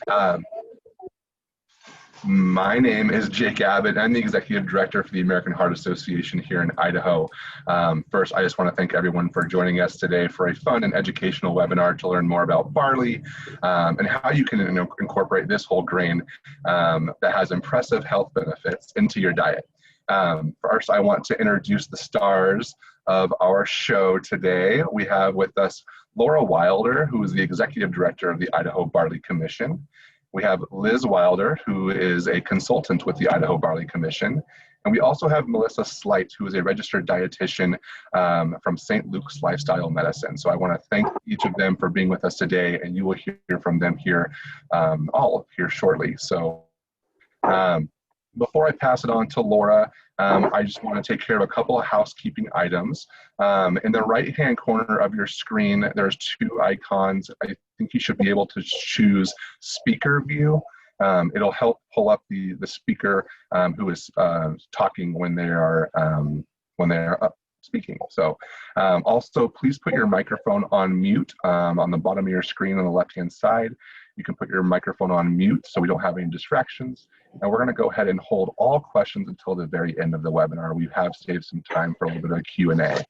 Um, my name is Jake Abbott. I'm the Executive Director for the American Heart Association here in Idaho. First, I just want to thank everyone for joining us today for a fun and educational webinar to learn more about barley and how you can incorporate this whole grain that has impressive health benefits into your diet. First, I want to introduce the stars of our show today. We have with us Laura Wilder, who is the Executive Director of the Idaho Barley Commission. We have Liz Wilder, who is a consultant with the Idaho Barley Commission. And we also have Melissa Slight, who is a registered dietitian from St. Luke's Lifestyle Medicine. So I want to thank each of them for being with us today, and you will hear from them here, all here shortly. So before I pass it on to Laura, I just want to take care of a couple of housekeeping items. In the right-hand corner of your screen, there's two icons. I think you should be able to choose speaker view. It'll help pull up the speaker who is talking when they are speaking. So also, please put your microphone on mute on the bottom of your screen on the left-hand side. You can put your microphone on mute so we don't have any distractions. And we're going to go ahead and hold all questions until the very end of the webinar. We have saved some time for a little bit of a Q&A.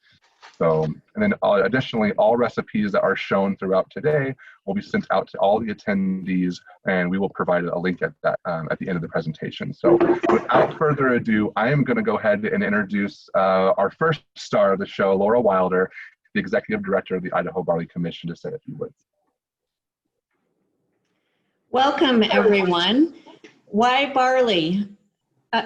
So, and then additionally, all recipes that are shown throughout today will be sent out to all the attendees, and we will provide a link at that at the end of the presentation. So without further ado, I am going to go ahead and introduce our first star of the show, Laura Wilder, the Executive Director of the Idaho Barley Commission, to say a few words. Welcome, everyone. Why barley?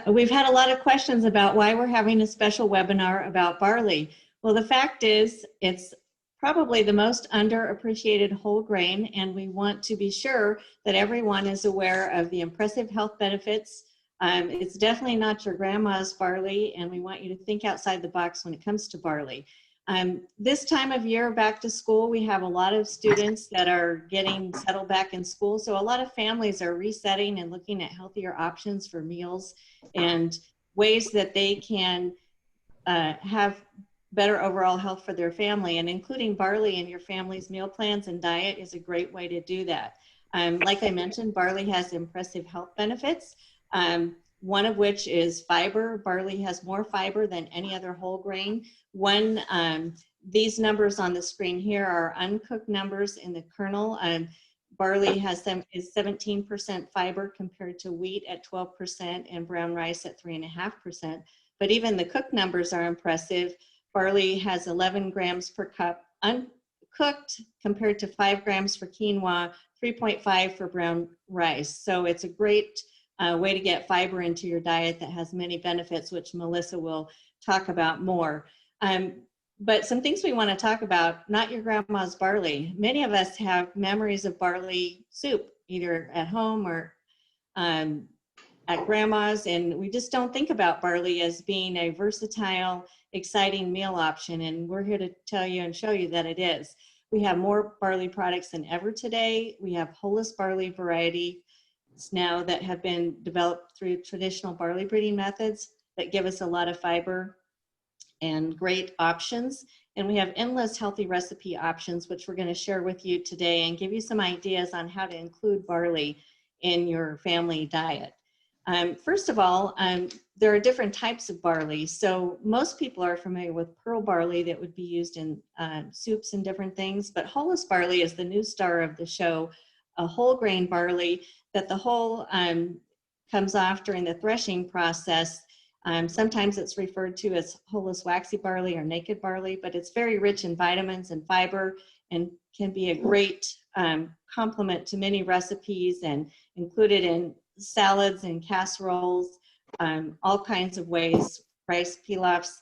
We've had a lot of questions about why we're having a special webinar about barley. Well, the fact is, it's probably the most underappreciated whole grain, and we want to be sure that everyone is aware of the impressive health benefits. It's definitely not your grandma's barley, and we want you to think outside the box when it comes to barley. This time of year, back to school, we have a lot of students that are getting settled back in school. So a lot of families are resetting and looking at healthier options for meals and ways that they can have better overall health for their family. And including barley in your family's meal plans and diet is a great way to do that. Like I mentioned, barley has impressive health benefits. One of which is fiber. Barley has more fiber than any other whole grain. These numbers on the screen here are uncooked numbers in the kernel. Barley is 17% fiber compared to wheat at 12% and brown rice at 3.5%. But even the cooked numbers are impressive. Barley has 11 grams per cup uncooked compared to 5 grams for quinoa, 3.5 for brown rice. So it's a great way to get fiber into your diet that has many benefits, which Melissa will talk about more. But some things we want to talk about, not your grandma's barley. Many of us have memories of barley soup, either at home or at grandma's, and we just don't think about barley as being a versatile, exciting meal option, and we're here to tell you and show you that it is. We have more barley products than ever today. We have Holus barley variety now that have been developed through traditional barley breeding methods that give us a lot of fiber and great options. And we have endless healthy recipe options, which we're going to share with you today and give you some ideas on how to include barley in your family diet. First of all, there are different types of barley. So most people are familiar with pearl barley that would be used in soups and different things, but Holus barley is the new star of the show, a whole grain barley that the hull comes off during the threshing process. Sometimes it's referred to as Holus waxy barley or naked barley, but it's very rich in vitamins and fiber and can be a great complement to many recipes and included in salads and casseroles, all kinds of ways, rice pilafs.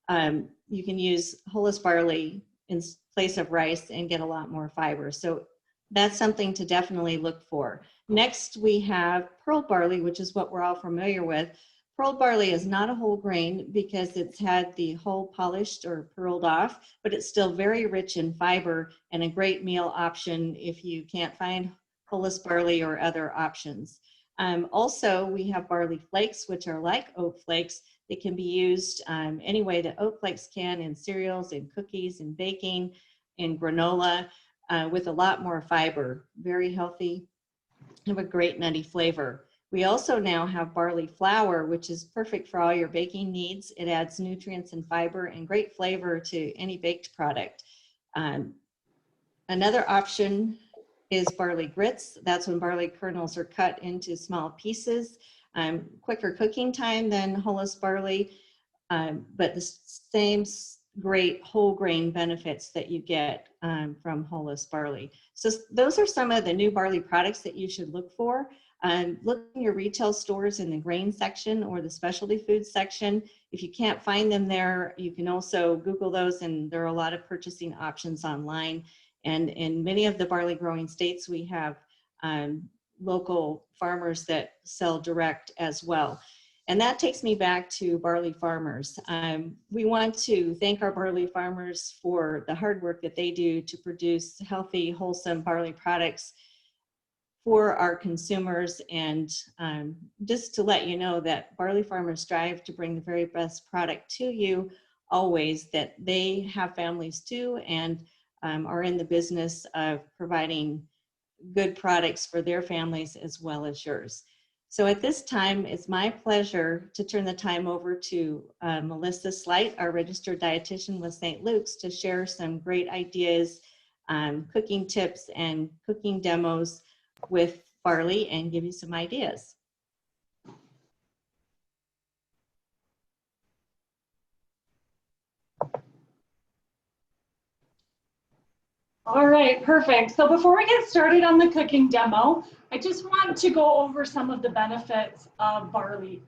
You can use Holus barley in place of rice and get a lot more fiber. So that's something to definitely look for. Next, we have pearl barley, which is what we're all familiar with. Pearl barley is not a whole grain because it's had the hull polished or pearled off, but it's still very rich in fiber and a great meal option if you can't find Holus barley or other options. Also, we have barley flakes, which are like oat flakes. They can be used any way that oat flakes can in cereals, in cookies, in baking, in granola, with a lot more fiber. Very healthy have a great nutty flavor. We also now have barley flour, which is perfect for all your baking needs. It adds nutrients and fiber and great flavor to any baked product. Another option is barley grits. That's when barley kernels are cut into small pieces. Quicker cooking time than hulless barley, but the same great whole grain benefits that you get from hulless barley. So those are some of the new barley products that you should look for. Look in your retail stores in the grain section or the specialty food section. If you can't find them there, you can also Google those, and there are a lot of purchasing options online. And in many of the barley growing states, we have local farmers that sell direct as well. And that takes me back to barley farmers. We want to thank our barley farmers for the hard work that they do to produce healthy, wholesome barley products for our consumers. And just to let you know that barley farmers strive to bring the very best product to you always, that they have families too, and are in the business of providing good products for their families as well as yours. So at this time, it's my pleasure to turn the time over to Melissa Slight, our registered dietitian with St. Luke's, to share some great ideas, cooking tips and cooking demos with barley and give you some ideas. All right, perfect. So before we get started on the cooking demo, I just want to go over some of the benefits of barley.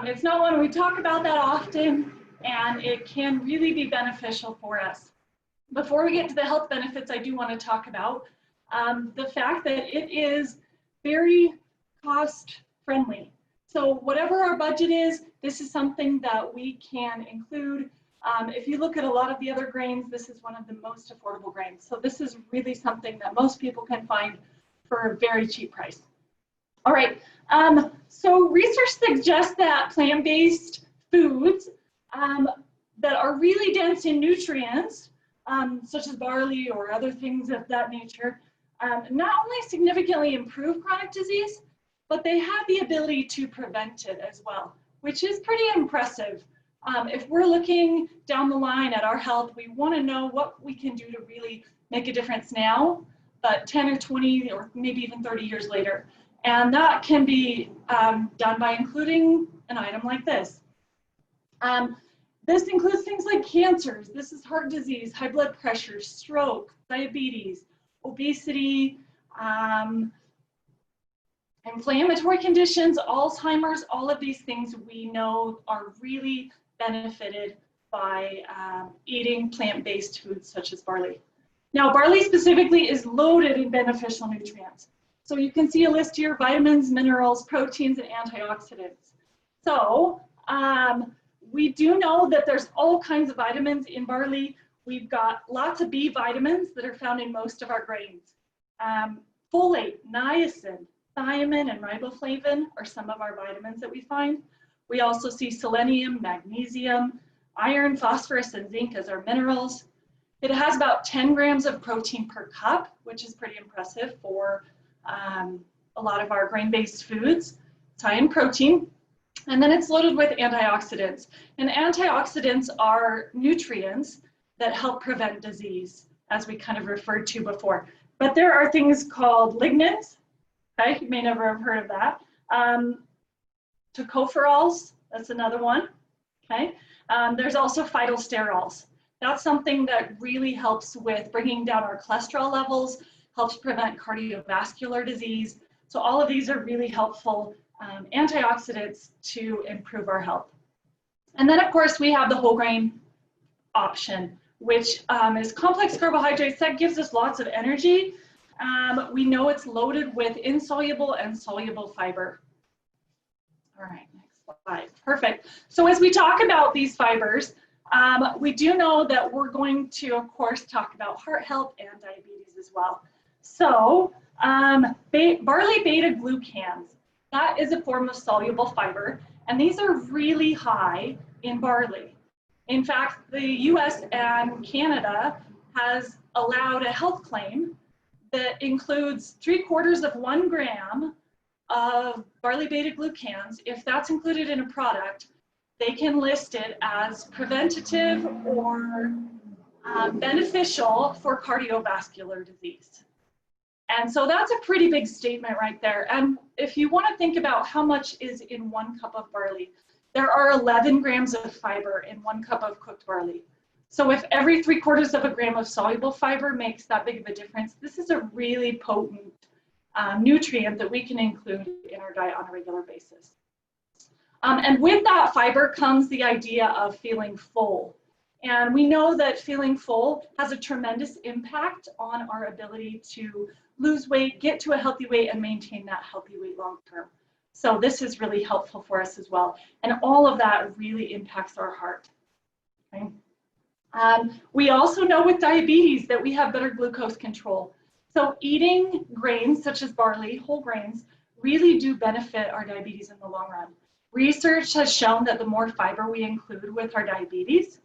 It's not one we talk about that often, and it can really be beneficial for us. Before we get to the health benefits, I do want to talk about the fact that it is very cost friendly. So whatever our budget is, this is something that we can include. If you look at a lot of the other grains, this is one of the most affordable grains. So this is really something that most people can find for a very cheap price. All right, so research suggests that plant-based foods that are really dense in nutrients, such as barley or other things of that nature, not only significantly improve chronic disease, but they have the ability to prevent it as well, which is pretty impressive. If we're looking down the line at our health, we want to know what we can do to really make a difference now, but 10 or 20 or maybe even 30 years later. And that can be done by including an item like this. This includes things like cancers. This is heart disease, high blood pressure, stroke, diabetes, obesity, inflammatory conditions, Alzheimer's. All of these things we know are really benefited by eating plant-based foods such as barley. Now, barley specifically is loaded in beneficial nutrients. So you can see a list here: vitamins, minerals, proteins, and antioxidants. So we do know that there's all kinds of vitamins in barley. We've got lots of B vitamins that are found in most of our grains. Folate, niacin, thiamine, and riboflavin are some of our vitamins that we find. We also see selenium, magnesium, iron, phosphorus, and zinc as our minerals. It has about 10 grams of protein per cup, which is pretty impressive for a lot of our grain-based foods. It's high in protein. And then it's loaded with antioxidants. And antioxidants are nutrients that help prevent disease, as we kind of referred to before. But there are things called lignans. Okay, you may never have heard of that. Tocopherols, that's another one. Okay, there's also phytosterols. That's something that really helps with bringing down our cholesterol levels, helps prevent cardiovascular disease. So all of these are really helpful antioxidants to improve our health. And then of course we have the whole grain option, which is complex carbohydrates. That gives us lots of energy. We know it's loaded with insoluble and soluble fiber. All right, next slide. Perfect. So as we talk about these fibers, we do know that we're going to, of course, talk about heart health and diabetes as well. So barley beta-glucans, that is a form of soluble fiber, and these are really high in barley. In fact, the US and Canada has allowed a health claim that includes 3/4 of 1 gram of barley beta-glucans, if that's included in a product, they can list it as preventative or beneficial for cardiovascular disease. And so that's a pretty big statement right there. And if you want to think about how much is in 1 cup of barley, there are 11 grams of fiber in 1 cup of cooked barley. So if every 3/4 of a gram of soluble fiber makes that big of a difference, this is a really potent nutrient that we can include in our diet on a regular basis. And with that fiber comes the idea of feeling full. And we know that feeling full has a tremendous impact on our ability to lose weight, get to a healthy weight, and maintain that healthy weight long term. So this is really helpful for us as well. And all of that really impacts our heart. Okay? We also know with diabetes that we have better glucose control. So eating grains such as barley, whole grains, really do benefit our diabetes in the long run. Research has shown that the more fiber we include with our diabetes,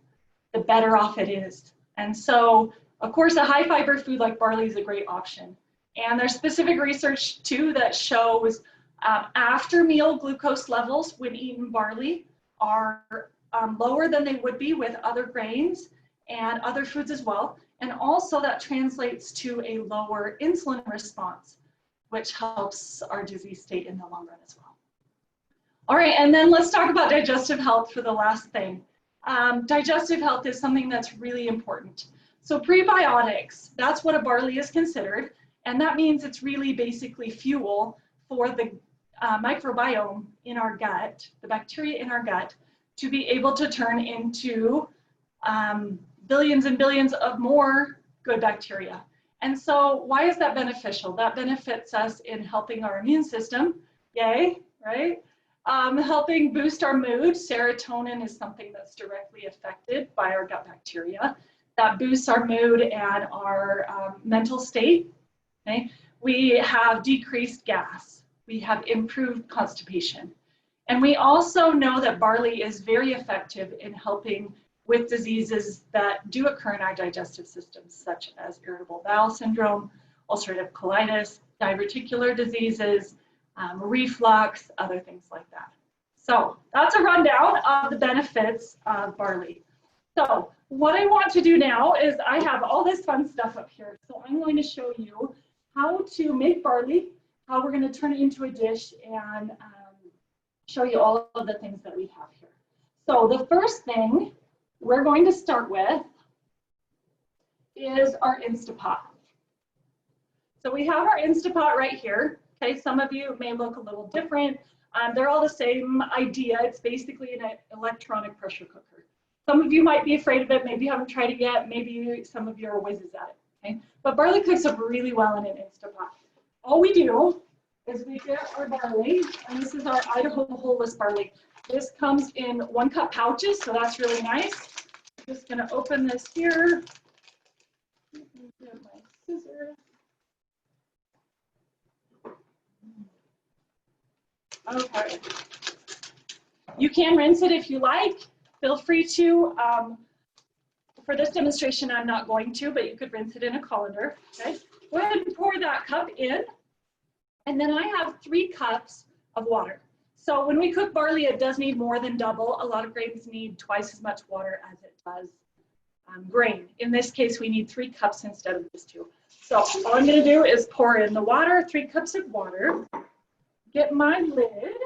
the better off it is. And so, of course, a high fiber food like barley is a great option. And there's specific research too that shows after meal glucose levels when eaten barley are lower than they would be with other grains and other foods as well. And also that translates to a lower insulin response, which helps our disease state in the long run as well. All right, and then let's talk about digestive health for the last thing. Digestive health is something that's really important. So prebiotics, that's what a barley is considered. And that means it's really basically fuel for the microbiome in our gut, the bacteria in our gut, to be able to turn into billions and billions of more good bacteria. And so why is that beneficial? That benefits us in helping our immune system, yay, right? Helping boost our mood. Serotonin is something that's directly affected by our gut bacteria. That boosts our mood and our mental state. Okay? We have decreased gas. We have improved constipation. And we also know that barley is very effective in helping with diseases that do occur in our digestive systems, such as irritable bowel syndrome, ulcerative colitis, diverticular diseases, reflux, other things like that. So that's a rundown of the benefits of barley. So what I want to do now is I have all this fun stuff up here. So I'm going to show you how to make barley, how we're going to turn it into a dish, and show you all of the things that we have here. So the first thing we're going to start with is our Instapot. So we have our Instapot right here. Okay, some of you may look a little different. They're all the same idea. It's basically an electronic pressure cooker. Some of you might be afraid of it. Maybe you haven't tried it yet. Maybe some of you are whizzes at it. Okay, but barley cooks up really well in an Instapot. All we do is we get our barley, and this is our Idaho wholeless barley. This comes in 1 cup pouches, so that's really nice. I'm just gonna open this here. Get my scissors. Okay. You can rinse it if you like. Feel free to. For this demonstration, I'm not going to, but you could rinse it in a colander. Okay. Go ahead and pour that cup in. And then I have 3 cups of water. So when we cook barley, it does need more than double. A lot of grains need twice as much water as it does grain. In this case, we need 3 cups instead of just 2. So all I'm going to do is pour in the water, 3 cups of water, get my lid.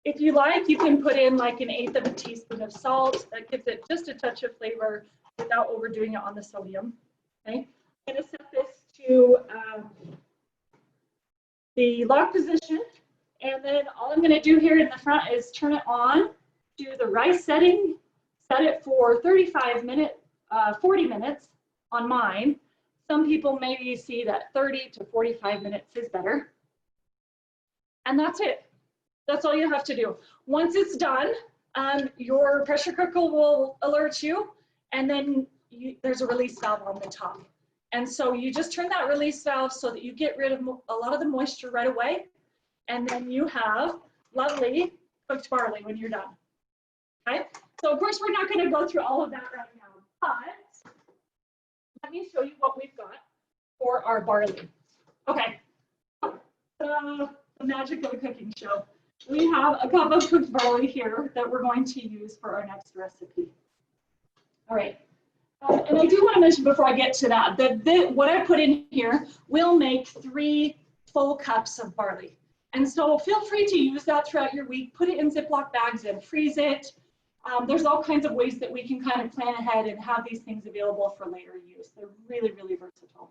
If you like, you can put in like 1/8 of a teaspoon of salt. That gives it just a touch of flavor without overdoing it on the sodium. Okay, I'm going to set this to the lock position, and then all I'm going to do here in the front is turn it on, do the rice setting, set it for 40 minutes on mine. Some people maybe see that 30 to 45 minutes is better. And that's it. That's all you have to do. Once it's done, your pressure cooker will alert you, and then there's a release valve on the top. And so you just turn that release valve so that you get rid of a lot of the moisture right away, and then you have lovely cooked barley when you're done. Okay? So of course we're not going to go through all of that right now. But let me show you what we've got for our barley. Okay, the magic of a cooking show. We have a cup of cooked barley here that we're going to use for our next recipe. All right, and I do want to mention before I get to that, that what I put in here will make 3 full cups of barley. And so feel free to use that throughout your week, put it in Ziploc bags and freeze it. There's all kinds of ways that we can kind of plan ahead and have these things available for later use. They're really, really versatile.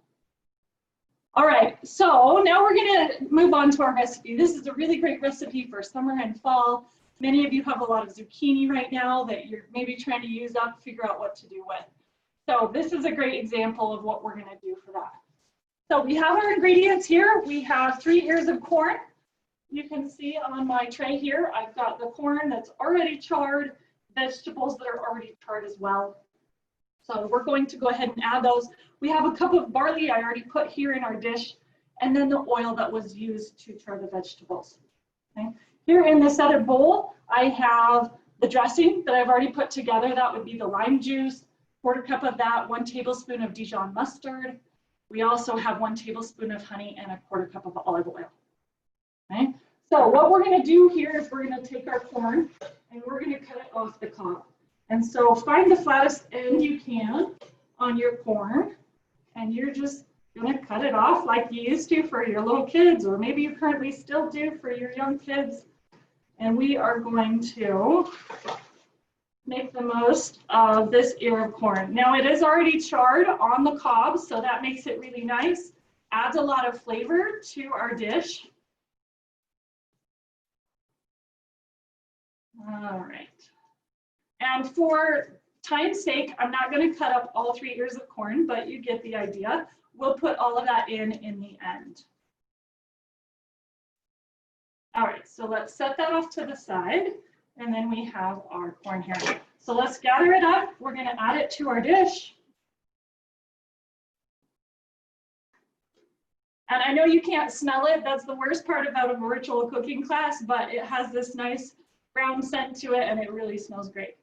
All right, so now we're gonna move on to our recipe. This is a really great recipe for summer and fall. Many of you have a lot of zucchini right now that you're maybe trying to use up, figure out what to do with. So this is a great example of what we're gonna do for that. So we have our ingredients here. We have 3 ears of corn. You can see on my tray here, I've got the corn that's already charred, vegetables that are already charred as well. So we're going to go ahead and add those. We have a cup of barley I already put here in our dish, and then the oil that was used to char the vegetables. Okay. Here in this other bowl, I have the dressing that I've already put together. That would be the lime juice, 1/4 cup of that, 1 tablespoon of Dijon mustard. We also have 1 tablespoon of honey and 1/4 cup of olive oil. Okay. So what we're going to do here is we're going to take our corn and we're going to cut it off the cob. And so find the flattest end you can on your corn, and you're just going to cut it off like you used to for your little kids, or maybe you currently still do for your young kids. And we are going to make the most of this ear of corn. Now it is already charred on the cob, so that makes it really nice. Adds a lot of flavor to our dish. All right. And for time's sake, I'm not going to cut up all 3 ears of corn, but you get the idea. We'll put all of that in the end. All right, so let's set that off to the side, and then we have our corn here. So let's gather it up. We're going to add it to our dish. And I know you can't smell it. That's the worst part about a virtual cooking class, but it has this nice brown scent to it, and it really smells great.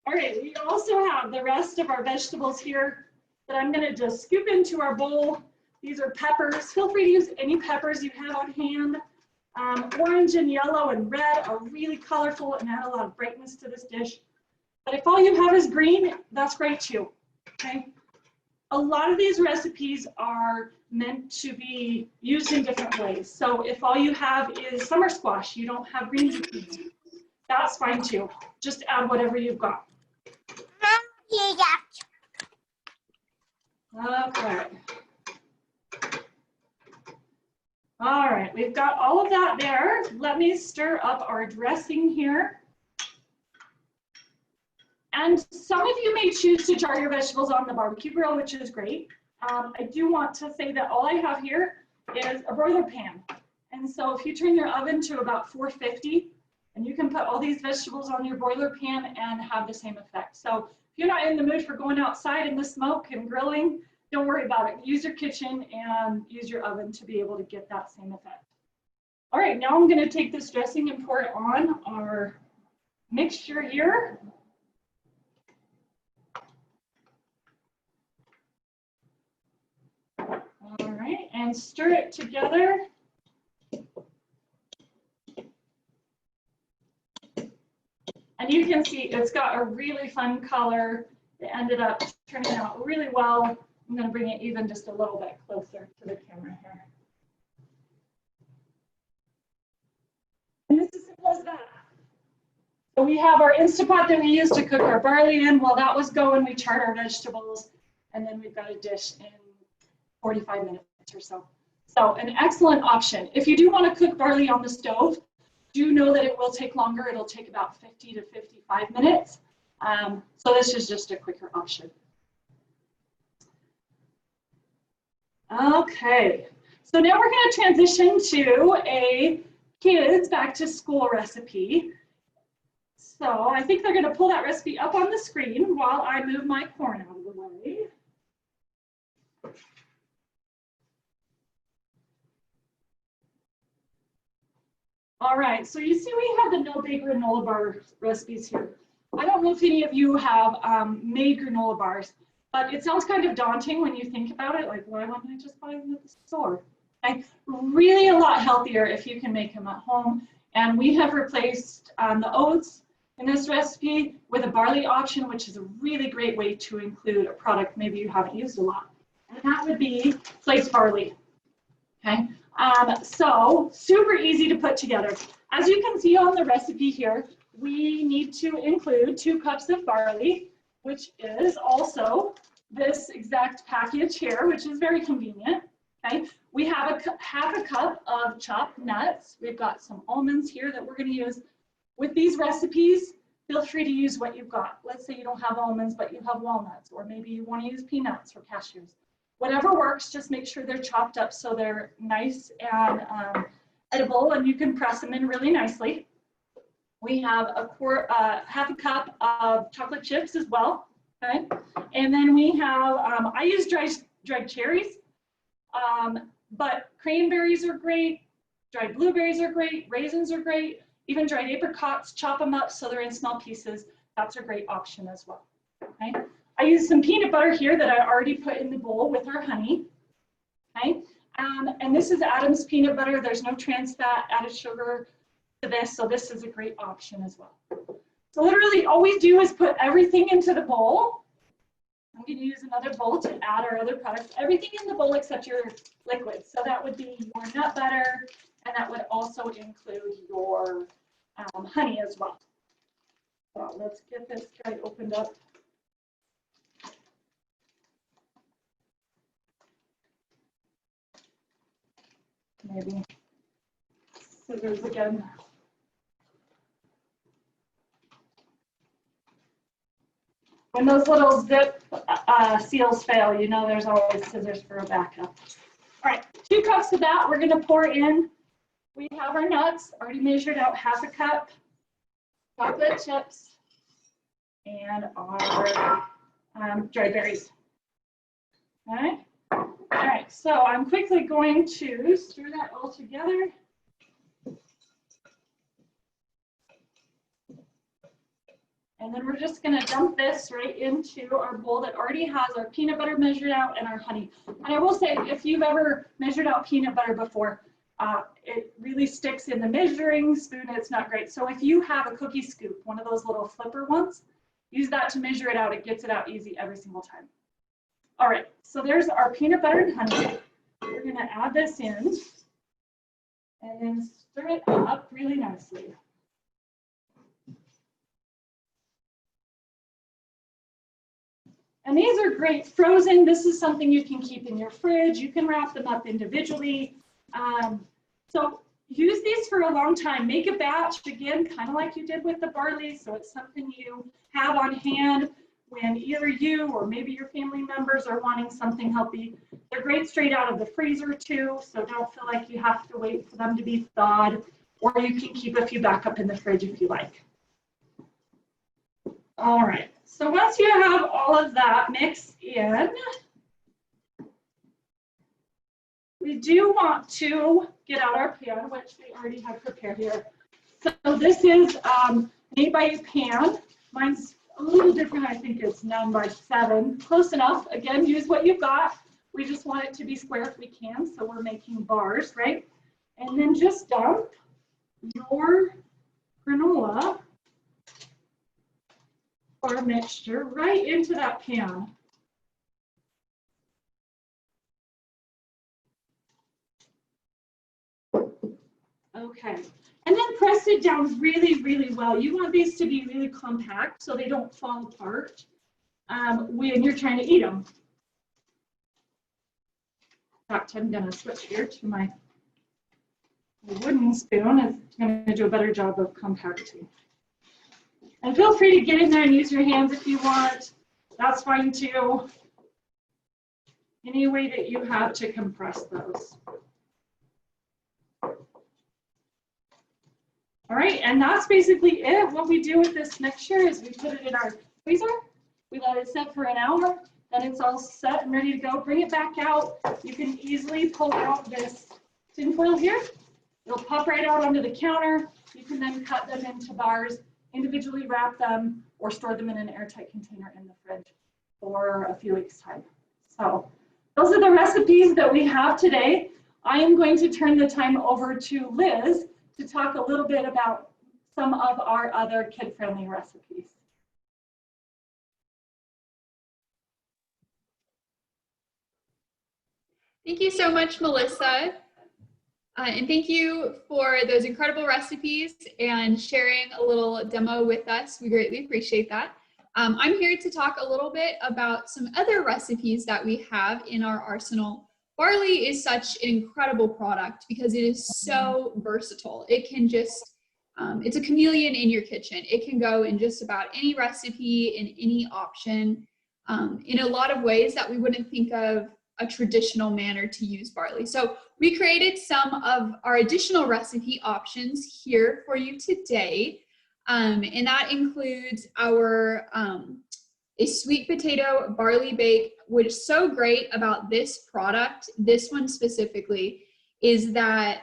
All right, we also have the rest of our vegetables here that I'm going to just scoop into our bowl. These are peppers. Feel free to use any peppers you have on hand. Orange and yellow and red are really colorful and add a lot of brightness to this dish. But if all you have is green, that's great too, okay? A lot of these recipes are meant to be used in different ways. So if all you have is summer squash, you don't have green zucchini, that's fine too. Just add whatever you've got. Okay. All right, we've got all of that there. Let me stir up our dressing here. And some of you may choose to char your vegetables on the barbecue grill, which is great. I do want to say that all I have here is a broiler pan. And so if you turn your oven to about 450, and you can put all these vegetables on your broiler pan and have the same effect. So if you're not in the mood for going outside in the smoke and grilling, don't worry about it. Use your kitchen and use your oven to be able to get that same effect. All right, now I'm going to take this dressing and pour it on our mixture here. All right, and stir it together. And you can see it's got a really fun color. It ended up turning out really well. I'm going to bring it even just a little bit closer to the camera here. And it's as simple as that. So we have our Instapot that we use to cook our barley in. While that was going, we charred our vegetables, and then we've got a dish in 45 minutes or so. So an excellent option. If you do want to cook barley on the stove, do know that it will take longer. It'll take about 50 to 55 minutes. So this is just a quicker option. Okay, so now we're going to transition to a kids back to school recipe. So I think they're going to pull that recipe up on the screen while I move my corn out of the way. All right, so you see we have the no-bake granola bar recipes here. I don't know if any of you have made granola bars, but it sounds kind of daunting when you think about it, like, why wouldn't I just buy them at the store? Okay? Really a lot healthier if you can make them at home. And we have replaced the oats in this recipe with a barley option, which is a really great way to include a product maybe you haven't used a lot. And that would be flaked barley. Okay, so super easy to put together. As you can see on the recipe here, we need to include 2 cups of barley, which is also this exact package here, which is very convenient. Okay, we have half a cup of chopped nuts. We've got some almonds here that we're going to use. With these recipes, feel free to use what you've got. Let's say you don't have almonds, but you have walnuts, or maybe you want to use peanuts or cashews. Whatever works, just make sure they're chopped up so they're nice and edible, and you can press them in really nicely. We have half a cup of chocolate chips as well. Okay, and then we have I use dried cherries. But cranberries are great, dried blueberries are great, raisins are great, even dried apricots, chop them up so they're in small pieces. That's a great option as well. Okay? I use some peanut butter here that I already put in the bowl with our honey. Okay? And this is Adam's peanut butter. There's no trans fat, added sugar to this, so this is a great option as well. So literally all we do is put everything into the bowl. I'm going to use another bowl to add our other products. Everything in the bowl except your liquid. So that would be your nut butter, and that would also include your honey as well. So let's get this guy opened up. Maybe scissors again. When those little zip seals fail, you know there's always scissors for a backup. All right, 2 cups of that we're going to pour in. We have our nuts, already measured out half a cup, chocolate chips, and our dried berries. All right, so I'm quickly going to stir that all together. And then we're just going to dump this right into our bowl that already has our peanut butter measured out and our honey. And I will say, if you've ever measured out peanut butter before, it really sticks in the measuring spoon. It's not great. So if you have a cookie scoop, one of those little flipper ones, use that to measure it out. It gets it out easy every single time. All right, so there's our peanut butter and honey. We're going to add this in and then stir it up really nicely. And these are great frozen. This is something you can keep in your fridge. You can wrap them up individually. So use these for a long time. Make a batch, again, kind of like you did with the barley. So it's something you have on hand when either you or maybe your family members are wanting something healthy. They're great straight out of the freezer too. So don't feel like you have to wait for them to be thawed, or you can keep a few back up in the fridge if you like. All right. So once you have all of that mixed in, we do want to get out our pan, which we already have prepared here. So this is an 8x8 pan. Mine's a little different. I think it's 9x7. Close enough. Again, use what you've got. We just want it to be square if we can, so we're making bars, right? And then just dump your granola or mixture right into that pan. Okay, and then press it down really, really well. You want these to be really compact so they don't fall apart when you're trying to eat them. In fact, I'm going to switch here to my wooden spoon. It's going to do a better job of compacting. And feel free to get in there and use your hands if you want. That's fine too. Any way that you have to compress those. All right, and that's basically it. What we do with this mixture is we put it in our freezer. We let it sit for an hour. Then it's all set and ready to go. Bring it back out. You can easily pull out this tin foil here. It'll pop right out onto the counter. You can then cut them into bars, individually wrap them, or store them in an airtight container in the fridge for a few weeks' time. So those are the recipes that we have today. I am going to turn the time over to Liz to talk a little bit about some of our other kid-friendly recipes. Thank you so much, Melissa. And thank you for those incredible recipes and sharing a little demo with us. We greatly appreciate that. I'm here to talk a little bit about some other recipes that we have in our arsenal. Barley is such an incredible product because it is so versatile. It can just, it's a chameleon in your kitchen. It can go in just about any recipe, in any option, in a lot of ways that we wouldn't think of a traditional manner to use barley. So we created some of our additional recipe options here for you today. And that includes our a sweet potato barley bake. What is so great about this product, this one specifically, is that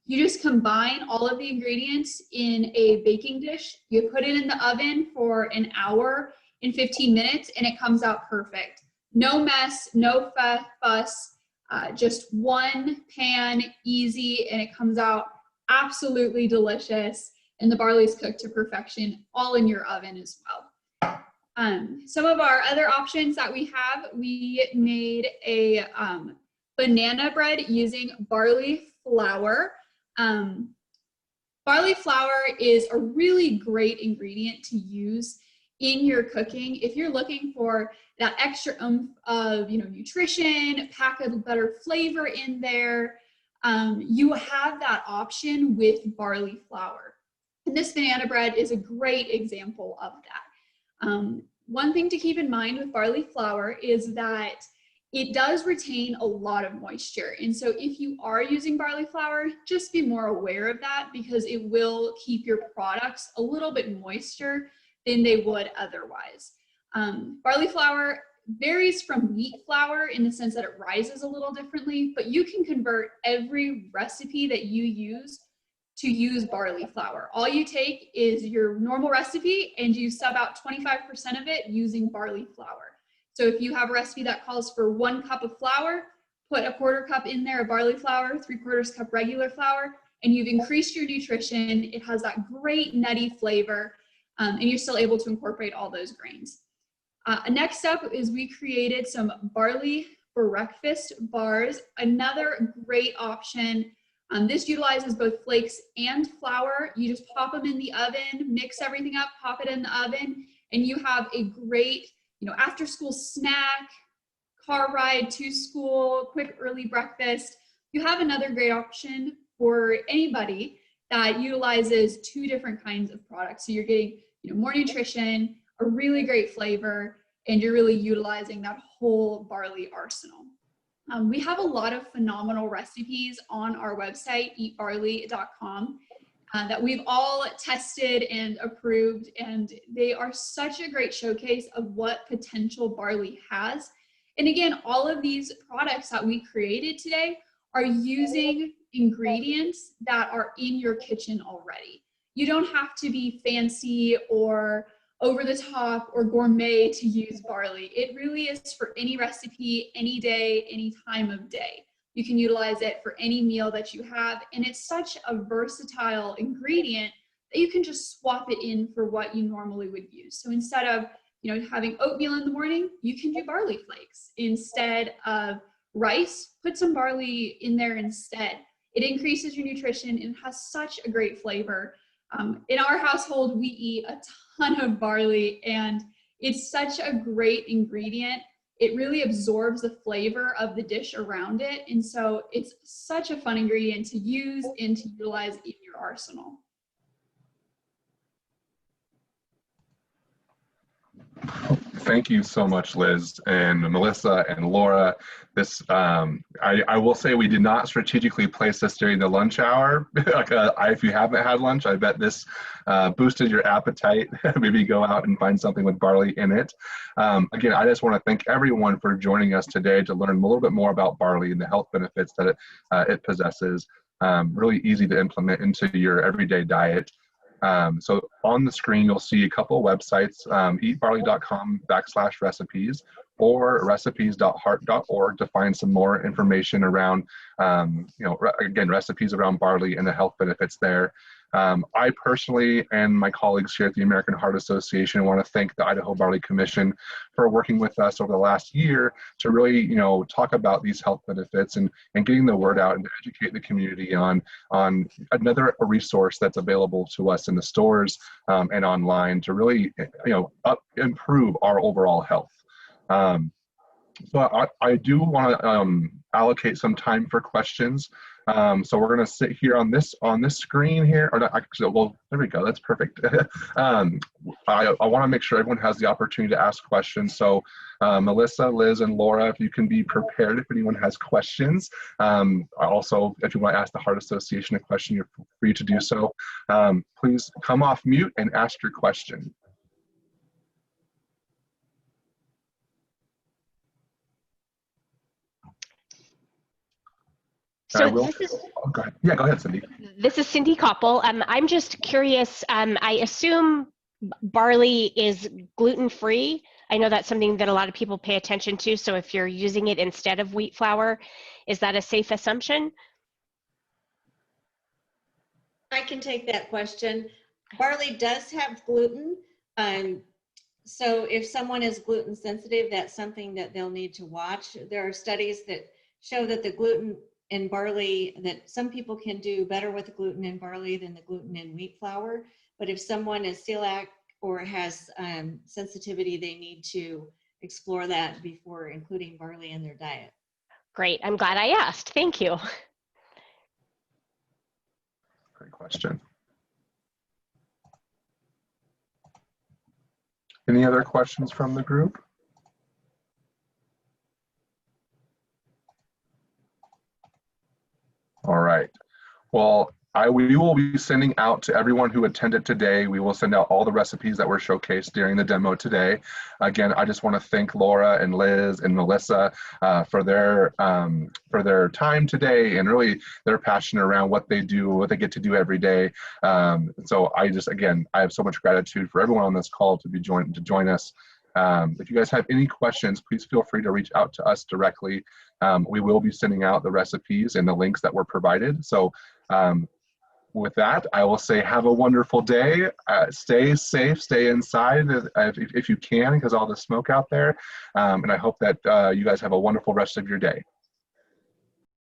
you just combine all of the ingredients in a baking dish. You put it in the oven for an hour and 15 minutes, and it comes out perfect. No mess, no fuss, just one pan, easy, and it comes out absolutely delicious. And the barley is cooked to perfection, all in your oven as well. Some of our other options that we have, we made a banana bread using barley flour. Barley flour is a really great ingredient to use in your cooking. If you're looking for that extra oomph of nutrition, pack a better flavor in there, you have that option with barley flour. And this banana bread is a great example of that. One thing to keep in mind with barley flour is that it does retain a lot of moisture. And so if you are using barley flour, just be more aware of that because it will keep your products a little bit moister than they would otherwise. Barley flour varies from wheat flour in the sense that it rises a little differently, but you can convert every recipe that you use to use barley flour. All you take is your normal recipe and you sub out 25% of it using barley flour. So if you have a recipe that calls for 1 cup of flour, put a 1/4 cup in there of barley flour, 3/4 cup regular flour, and you've increased your nutrition. It has that great nutty flavor, and you're still able to incorporate all those grains. Next up is we created some barley breakfast bars, another great option. This utilizes both flakes and flour. You just pop them in the oven, mix everything up, pop it in the oven, and you have a great, after school snack, car ride to school, quick early breakfast. You have another great option for anybody that utilizes 2 different kinds of products. So you're getting, more nutrition, a really great flavor, and you're really utilizing that whole barley arsenal. We have a lot of phenomenal recipes on our website, eatbarley.com, that we've all tested and approved, and they are such a great showcase of what potential barley has. And again, all of these products that we created today are using ingredients that are in your kitchen already. You don't have to be fancy or over the top or gourmet to use barley. It really is for any recipe, any day, any time of day. You can utilize it for any meal that you have, and it's such a versatile ingredient that you can just swap it in for what you normally would use. So instead of having oatmeal in the morning, you can do barley flakes. Instead of rice, put some barley in there instead. It increases your nutrition and has such a great flavor. In our household, we eat a ton of barley, and it's such a great ingredient. It really absorbs the flavor of the dish around it, and so it's such a fun ingredient to use and to utilize in your arsenal. Thank you so much, Liz and Melissa and Laura. This, I will say we did not strategically place this during the lunch hour. If you haven't had lunch, I bet this boosted your appetite. Maybe go out and find something with barley in it. Again, I just want to thank everyone for joining us today to learn a little bit more about barley and the health benefits that it possesses. Really easy to implement into your everyday diet. So on the screen, you'll see a couple of websites, eatbarley.com/recipes or recipes.heart.org to find some more information around, again, recipes around barley and the health benefits there. I personally and my colleagues here at the American Heart Association want to thank the Idaho Barley Commission for working with us over the last year to really, talk about these health benefits and getting the word out and to educate the community on another resource that's available to us in the stores and online to really, improve our overall health. So I do want to allocate some time for questions. So we're going to sit here on this screen here. Or actually, well, there we go. That's perfect. I want to make sure everyone has the opportunity to ask questions. So Melissa, Liz, and Laura, if you can be prepared if anyone has questions. Also, if you want to ask the Heart Association a question, you're free to do so. Please come off mute and ask your question. So this is, go ahead. Yeah, go ahead, Cindy. This is Cindy Koppel. I'm just curious, I assume barley is gluten-free. I know that's something that a lot of people pay attention to. So if you're using it instead of wheat flour, is that a safe assumption? I can take that question. Barley does have gluten. So if someone is gluten sensitive, that's something that they'll need to watch. There are studies that show that the gluten in barley, that some people can do better with the gluten in barley than the gluten in wheat flour. But if someone is celiac or has sensitivity, they need to explore that before including barley in their diet. Great, I'm glad I asked. Thank you. Great question. Any other questions from the group? All right. Well, we will be sending out to everyone who attended today. We will send out all the recipes that were showcased during the demo today. Again, I just want to thank Laura and Liz and Melissa for their time today and really their passion around what they do, what they get to do every day. So I have so much gratitude for everyone on this call to join us. If you guys have any questions, please feel free to reach out to us directly. We will be sending out the recipes and the links that were provided. So with that, I will say have a wonderful day. Stay safe, stay inside if you can, because all the smoke out there. And I hope that you guys have a wonderful rest of your day.